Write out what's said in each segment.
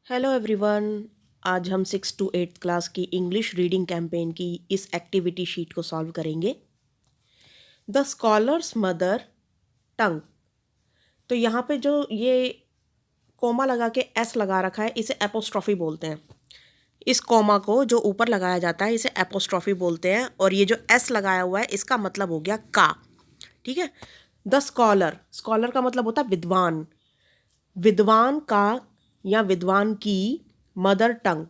Hello everyone. आज हम 6 to 8 class की इंग्लिश रीडिंग कैंपेन की इस एक्टिविटी शीट को सॉल्व करेंगे। The scholars mother tongue. तो यहाँ पे जो ये कोमा लगा के एस लगा रखा है इसे एपोस्ट्रॉफी बोलते हैं। इस कोमा को जो ऊपर लगाया जाता है इसे एपोस्ट्रॉफी बोलते हैं, और ये जो एस लगाया हुआ है इसका मतलब हो गया का। ठीक है। द स्कॉलर, स्कॉलर का मतलब होता है विद्वान। विद्वान का या विद्वान की मदर टंग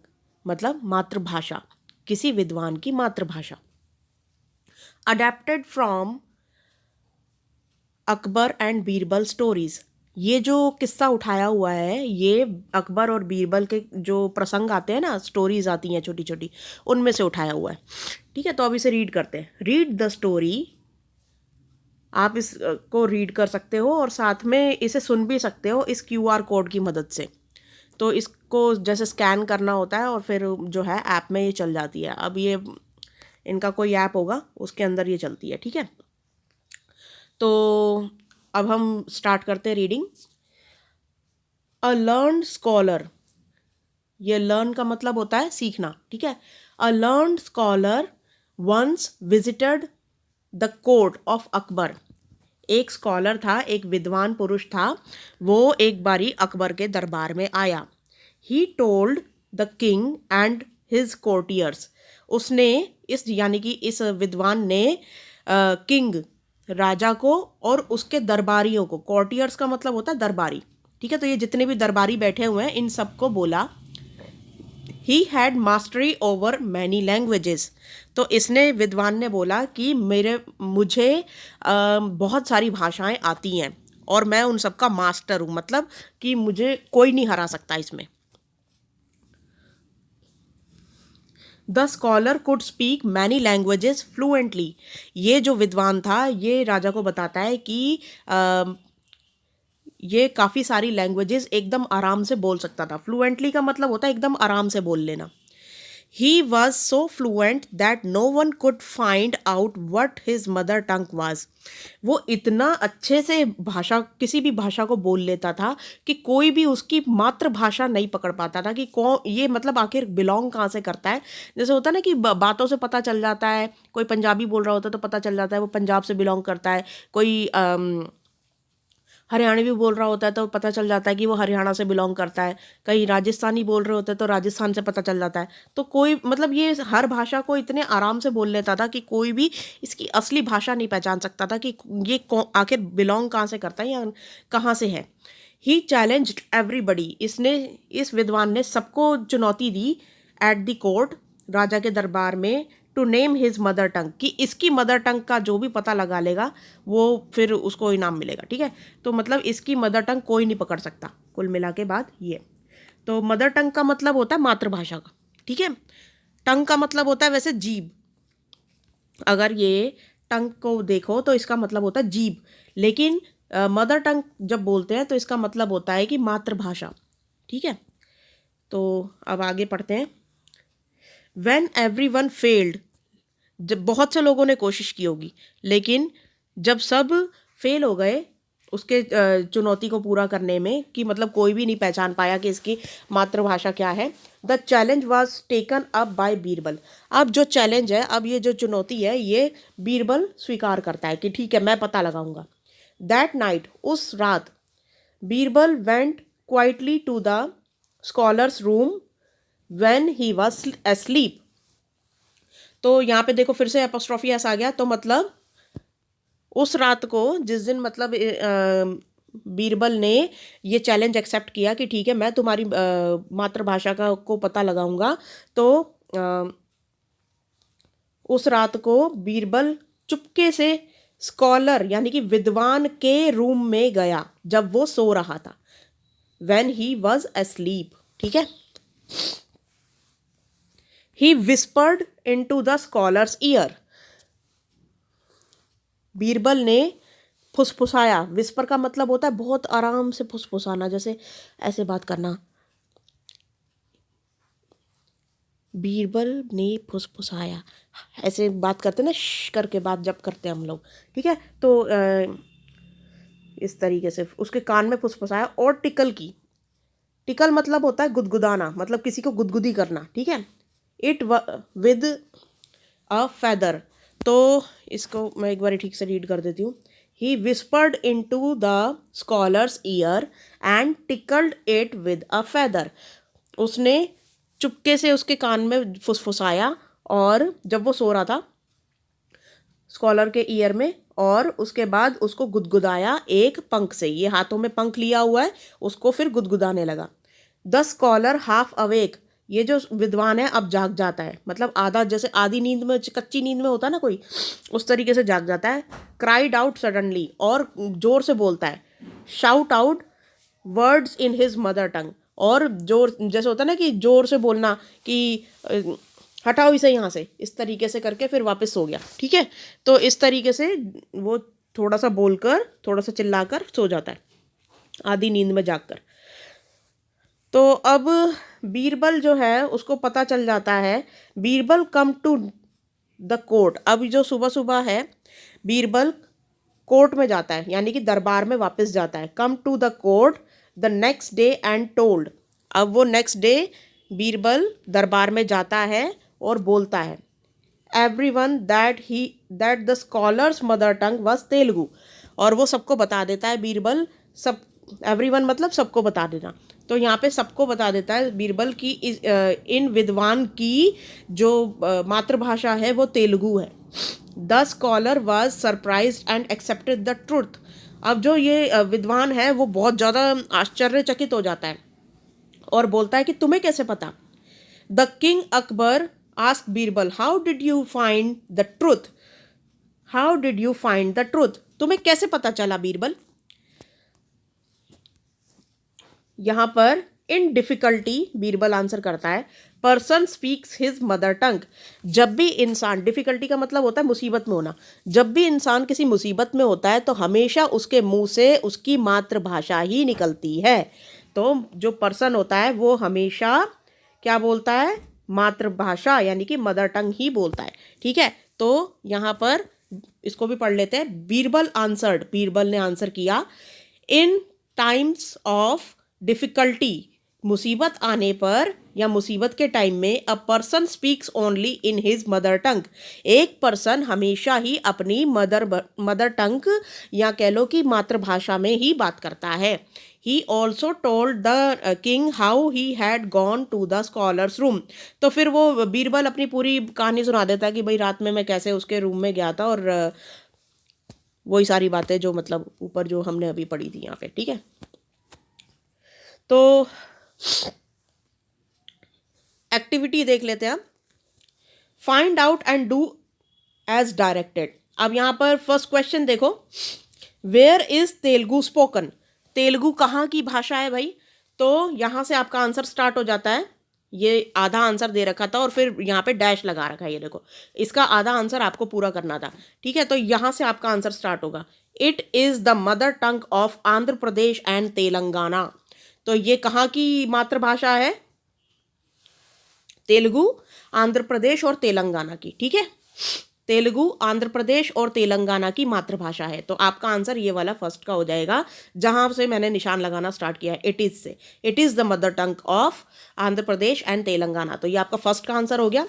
मतलब मातृभाषा, किसी विद्वान की मातृभाषा। Adapted from Akbar and Birbal stories. ये जो किस्सा उठाया हुआ है ये अकबर और बीरबल के जो प्रसंग आते हैं ना, स्टोरीज आती हैं छोटी छोटी, उनमें से उठाया हुआ है। ठीक है, तो अब इसे रीड करते हैं। Read the story. आप इसको रीड कर सकते हो और साथ में इसे सुन भी सकते हो इस QR कोड की मदद से। तो इसको जैसे स्कैन करना होता है और फिर जो है ऐप में ये चल जाती है। अब ये इनका कोई ऐप होगा उसके अंदर ये चलती है। ठीक है, तो अब हम स्टार्ट करते हैं रीडिंग। अ लर्न्ड स्कॉलर, ये लर्न का मतलब होता है सीखना। ठीक है। A learned scholar once visited the court of Akbar. एक स्कॉलर था, एक विद्वान पुरुष था, वो एक बारी अकबर के दरबार में आया। He told the king and his courtiers. उसने इस यानी कि इस विद्वान ने किंग राजा को और उसके दरबारियों को, कोर्टियर्स का मतलब होता है दरबारी। ठीक है, तो ये जितने भी दरबारी बैठे हुए हैं इन सबको बोला। He had mastery over many languages. तो इसने विद्वान ने बोला कि मुझे बहुत सारी भाषाएं आती हैं और मैं उन सबका मास्टर हूँ, मतलब कि मुझे कोई नहीं हरा सकता इसमें। The scholar could speak many languages fluently. ये जो विद्वान था ये राजा को बताता है कि ये काफ़ी सारी लैंग्वेजेस एकदम आराम से बोल सकता था। फ्लुएंटली का मतलब होता है एकदम आराम से बोल लेना। He was so fluent that no one could find out what his mother tongue was. वो इतना अच्छे से भाषा, किसी भी भाषा को बोल लेता था कि कोई भी उसकी मातृभाषा नहीं पकड़ पाता था कि कौन ये मतलब आखिर बिलोंग कहाँ से करता है। जैसे होता है ना कि बातों से पता चल जाता है, कोई पंजाबी बोल रहा होता है तो पता चल जाता है वो पंजाब से बिलोंग करता है। कोई हरियाणवी बोल रहा होता है तो पता चल जाता है कि वो हरियाणा से बिलोंग करता है। कहीं राजस्थानी बोल रहे होते हैं तो राजस्थान से पता चल जाता है। तो कोई मतलब ये हर भाषा को इतने आराम से बोल लेता था कि कोई भी इसकी असली भाषा नहीं पहचान सकता था कि ये आखिर बिलोंग कहाँ से करता है या कहाँ से है। He challenged everybody. इसने, इस विद्वान ने सबको चुनौती दी एट द कोर्ट, राजा के दरबार में, to name his mother tongue, कि इसकी मदर टंग का जो भी पता लगा लेगा वो फिर उसको इनाम मिलेगा। ठीक है, तो मतलब इसकी मदर टंग कोई नहीं पकड़ सकता। कुल मिला के बाद ये, तो मदर टंग का मतलब होता है मातृभाषा का। ठीक है, टंग का मतलब होता है वैसे जीभ। अगर ये टंग को देखो तो इसका मतलब होता है जीभ, लेकिन मदर टंग जब बोलते हैं तो इसका मतलब होता है कि मातृभाषा। ठीक है, तो अब आगे पढ़ते हैं। व्हेन एवरीवन फेल्ड, जब बहुत से लोगों ने कोशिश की होगी लेकिन जब सब फेल हो गए उसके चुनौती को पूरा करने में, कि मतलब कोई भी नहीं पहचान पाया कि इसकी मातृभाषा क्या है, the challenge was taken up by Birbal. अब जो चैलेंज है, अब ये जो चुनौती है ये बीरबल स्वीकार करता है कि ठीक है मैं पता लगाऊंगा। दैट नाइट, उस रात, Birbal went quietly to the scholars room when he was asleep। तो यहाँ पे देखो फिर से एपोस्ट्रोफी एस आ गया, तो मतलब उस रात को, जिस दिन मतलब बीरबल ने ये चैलेंज एक्सेप्ट किया कि ठीक है मैं तुम्हारी मातृभाषा का को पता लगाऊंगा, तो उस रात को बीरबल चुपके से स्कॉलर यानी कि विद्वान के रूम में गया जब वो सो रहा था। When he was asleep। ठीक है, he whispered into the scholar's ear. Birbal ने फुसफुसाया। विस्पर का मतलब होता है बहुत आराम से फुसफुसाना, जैसे ऐसे बात करना। बीरबल ने फुसफुसाया, ऐसे बात करते ना, श करके बात जब करते हैं हम लोग। ठीक है, तो इस तरीके से उसके कान में फुसफुसाया और टिकल की। टिकल मतलब होता है गुदगुदाना, मतलब किसी को गुदगुदी करना, ठीक है। इट विद अ फेदर, तो इसको मैं एक बार ठीक से रीड कर देती हूँ। He whispered into the scholar's ear and tickled it with a feather, उसने चुपके से उसके कान में फुसफुसाया, और जब वो सो रहा था स्कॉलर के ईयर में, और उसके बाद उसको गुदगुदाया एक पंख से, ये हाथों में पंख लिया हुआ है, उसको फिर गुदगुदाने लगा। द स्कॉलर हाफ अवेक, ये जो विद्वान है अब जाग जाता है, मतलब आधा, जैसे आधी नींद में, कच्ची नींद में होता है ना कोई, उस तरीके से जाग जाता है। क्राइड आउट सडनली, और जोर से बोलता है। Shout out words in his mother tongue, और जोर, जैसे होता है ना कि जोर से बोलना कि हटाओ इसे यहाँ से, इस तरीके से करके फिर वापस सो गया, ठीक है। तो इस तरीके से वो थोड़ा सा बोलकर, थोड़ा सा चिल्लाकर सो जाता है आधी नींद में जागकर। तो अब बीरबल जो है उसको पता चल जाता है। Birbal come to the court, अब जो सुबह सुबह है बीरबल कोर्ट में जाता है, यानी कि दरबार में वापस जाता है। Come to the court the next day and told, अब वो नेक्स्ट डे बीरबल दरबार में जाता है और बोलता है everyone that the scholars mother tongue was Telugu, और वो सबको बता देता है बीरबल, सब, एवरीवन मतलब सबको बता देना। तो यहाँ पे सबको बता देता है बीरबल की इन विद्वान की जो मातृभाषा है वो तेलुगु है। The scholar was surprised and accepted the truth, अब जो ये विद्वान है वो बहुत ज़्यादा आश्चर्यचकित हो जाता है और बोलता है कि तुम्हें कैसे पता। The king Akbar ask Birbal how did you find the truth, how did you find the truth, तुम्हें कैसे पता चला बीरबल। यहाँ पर इन डिफिकल्टी बीरबल आंसर करता है पर्सन स्पीक्स हिज मदर टंग, जब भी इंसान, डिफिकल्टी का मतलब होता है मुसीबत में होना, जब भी इंसान किसी मुसीबत में होता है तो हमेशा उसके मुंह से उसकी मातृभाषा ही निकलती है। तो जो पर्सन होता है वो हमेशा क्या बोलता है, मातृभाषा यानी कि मदर टंग ही बोलता है, ठीक है। तो यहाँ पर इसको भी पढ़ लेते हैं। बीरबल आंसर्ड, बीरबल ने आंसर किया। इन टाइम्स ऑफ डिफिकल्टी, मुसीबत आने पर या मुसीबत के टाइम में a person speaks only in his mother टंग, एक पर्सन हमेशा ही अपनी मदर टंग या कह लो कि मातृभाषा में ही बात करता है। He also told the king how he had gone to the scholars room, तो फिर वो बीरबल अपनी पूरी कहानी सुना देता है कि भाई रात में मैं कैसे उसके रूम में गया था, और वही सारी बातें जो मतलब ऊपर जो हमने अभी पढ़ी थी यहाँ पे, ठीक है। तो एक्टिविटी देख लेते हैं हम। Find out and do as directed, अब यहाँ पर फर्स्ट क्वेश्चन देखो, where is Telugu spoken, Telugu कहाँ की भाषा है भाई। तो यहाँ से आपका आंसर स्टार्ट हो जाता है, ये आधा आंसर दे रखा था और फिर यहाँ पे डैश लगा रखा है, ये देखो इसका आधा आंसर आपको पूरा करना था, ठीक है। तो यहाँ से आपका आंसर स्टार्ट होगा। It is the mother tongue of Andhra Pradesh and Telangana, तो ये कहाँ की मातृभाषा है, तेलुगु, आंध्र प्रदेश और तेलंगाना की, ठीक है। तेलुगु आंध्र प्रदेश और तेलंगाना की मातृभाषा है, तो आपका आंसर ये वाला फर्स्ट का हो जाएगा, जहां से मैंने निशान लगाना स्टार्ट किया है इट इज से। It is the mother tongue of Andhra Pradesh and Telangana, तो ये आपका फर्स्ट का आंसर हो गया।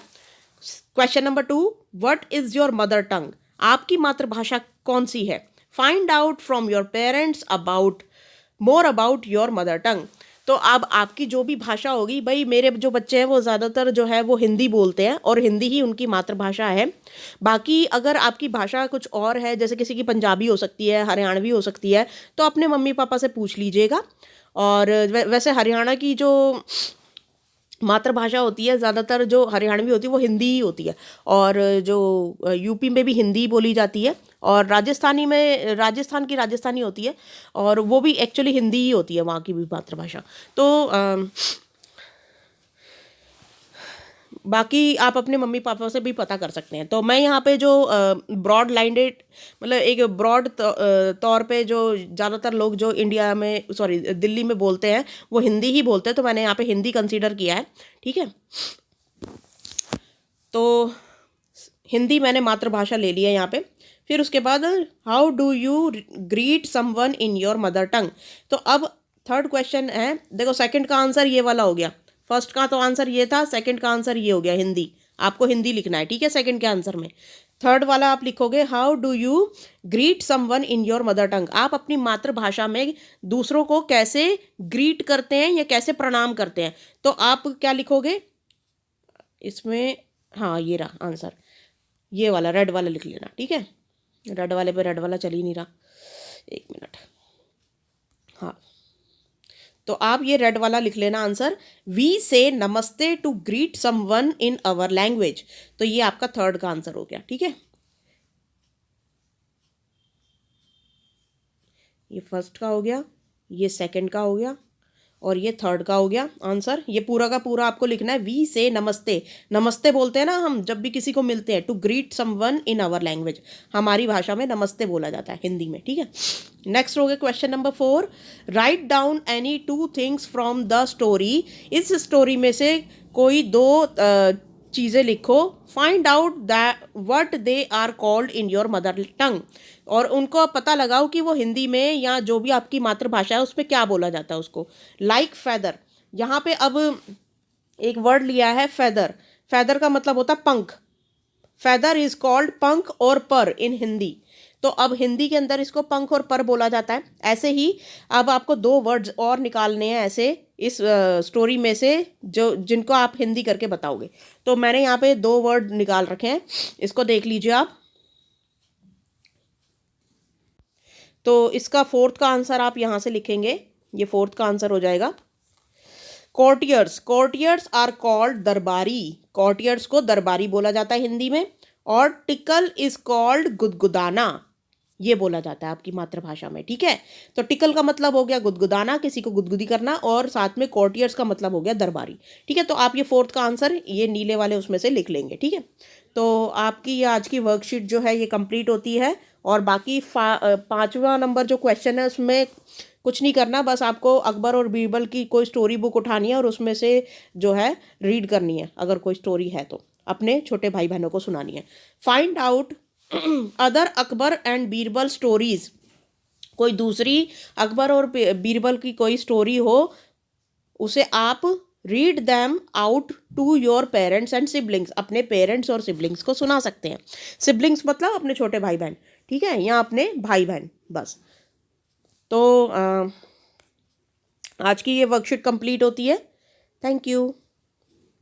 Question number 2, what is your mother टंग, आपकी मातृभाषा कौन सी है। Find out from your parents about more about your mother टंग, तो अब आपकी जो भी भाषा होगी, भाई मेरे जो बच्चे हैं वो ज़्यादातर जो है वो हिंदी बोलते हैं और हिंदी ही उनकी मातृभाषा है। बाकी अगर आपकी भाषा कुछ और है, जैसे किसी की पंजाबी हो सकती है, हरियाणवी हो सकती है, तो अपने मम्मी पापा से पूछ लीजिएगा। और वैसे हरियाणा की जो मातृभाषा होती है ज़्यादातर जो हरियाणवी होती है वो हिंदी ही होती है, और जो यूपी में भी हिंदी बोली जाती है, और राजस्थानी में राजस्थान की राजस्थानी होती है, और वो भी एक्चुअली हिंदी ही होती है वहाँ की भी मातृभाषा। तो बाकी आप अपने मम्मी पापा से भी पता कर सकते हैं। तो मैं यहाँ पे जो ब्रॉड लाइंडेड, मतलब एक ब्रॉड तौर पे जो ज़्यादातर लोग जो इंडिया में, सॉरी दिल्ली में बोलते हैं वो हिंदी ही बोलते हैं, तो मैंने यहाँ पे हिंदी कंसीडर किया है, ठीक है। तो हिंदी मैंने मातृभाषा ले ली है यहाँ पे। फिर उसके बाद how do you greet someone in your mother टंग, तो अब थर्ड क्वेश्चन है, देखो सेकंड का आंसर ये वाला हो गया, फर्स्ट का तो आंसर ये था, सेकंड का आंसर ये हो गया हिंदी। आपको हिंदी लिखना है, ठीक है, सेकंड के आंसर में। थर्ड वाला आप लिखोगे how do you greet someone in your mother टंग। आप अपनी मातृभाषा में दूसरों को कैसे ग्रीट करते हैं या कैसे प्रणाम करते हैं, तो आप क्या लिखोगे इसमें, हाँ ये रहा आंसर, ये वाला रेड वाला लिख लेना, ठीक है। रेड वाले पे रेड वाला चल ही नहीं रहा, एक मिनट, हाँ, तो आप ये रेड वाला लिख लेना answer, we say namaste to greet someone in our language. तो ये आपका थर्ड का आंसर हो गया, ठीक है। ये फर्स्ट का हो गया, ये सेकंड का हो गया, और ये थर्ड का हो गया आंसर। ये पूरा का पूरा आपको लिखना है, वी से नमस्ते, नमस्ते बोलते हैं ना हम जब भी किसी को मिलते हैं, to greet someone in our language, हमारी भाषा में नमस्ते बोला जाता है हिंदी में, ठीक है। नेक्स्ट हो गया question number 4, write down any 2 things from the story. इस स्टोरी में से कोई 2 चीज़ें लिखो, find out that what they are called in your mother tongue, और उनको पता लगाओ कि वो हिंदी में या जो भी आपकी मातृभाषा है उसमें क्या बोला जाता है उसको। लाइक फेदर, यहाँ पे अब एक वर्ड लिया है फेदर, फेदर का मतलब होता है पंख, फेदर इज कॉल्ड पंख और पर इन हिंदी। तो अब हिंदी के अंदर इसको पंख और पर बोला जाता है। ऐसे ही अब आपको 2 वर्ड्स और निकालने हैं ऐसे इस स्टोरी में से जो जिनको आप हिंदी करके बताओगे। तो मैंने यहाँ पे 2 वर्ड निकाल रखे हैं, इसको देख लीजिए आप। तो इसका फोर्थ का आंसर आप यहाँ से लिखेंगे, ये फोर्थ का आंसर हो जाएगा। कोर्टियर्स, कोर्टियर्स आर कॉल्ड दरबारी, कोर्टियर्स को दरबारी बोला जाता है हिंदी में। और टिकल इज कॉल्ड गुदगुदाना, ये बोला जाता है आपकी मातृभाषा में, ठीक है। तो टिकल का मतलब हो गया गुदगुदाना, किसी को गुदगुदी करना, और साथ में कोर्टियर्स का मतलब हो गया दरबारी, ठीक है। तो आप ये फोर्थ का आंसर ये नीले वाले उसमें से लिख लेंगे, ठीक है। तो आपकी ये आज की वर्कशीट जो है ये कंप्लीट होती है, और बाकी 5वां नंबर जो क्वेश्चन है उसमें कुछ नहीं करना, बस आपको अकबर और बीरबल की कोई स्टोरी बुक उठानी है और उसमें से जो है रीड करनी है, अगर कोई स्टोरी है तो अपने छोटे भाई बहनों को सुनानी है। Find out other Akbar and Birbal stories, कोई दूसरी अकबर और बीरबल की कोई स्टोरी हो उसे आप read them out to your parents and siblings, अपने पेरेंट्स और सिबलिंग्स को सुना सकते हैं। सिबलिंग्स मतलब अपने छोटे भाई बहन, ठीक है, या अपने भाई बहन, बस। तो आज की ये वर्कशीट कंप्लीट होती है। Thank you.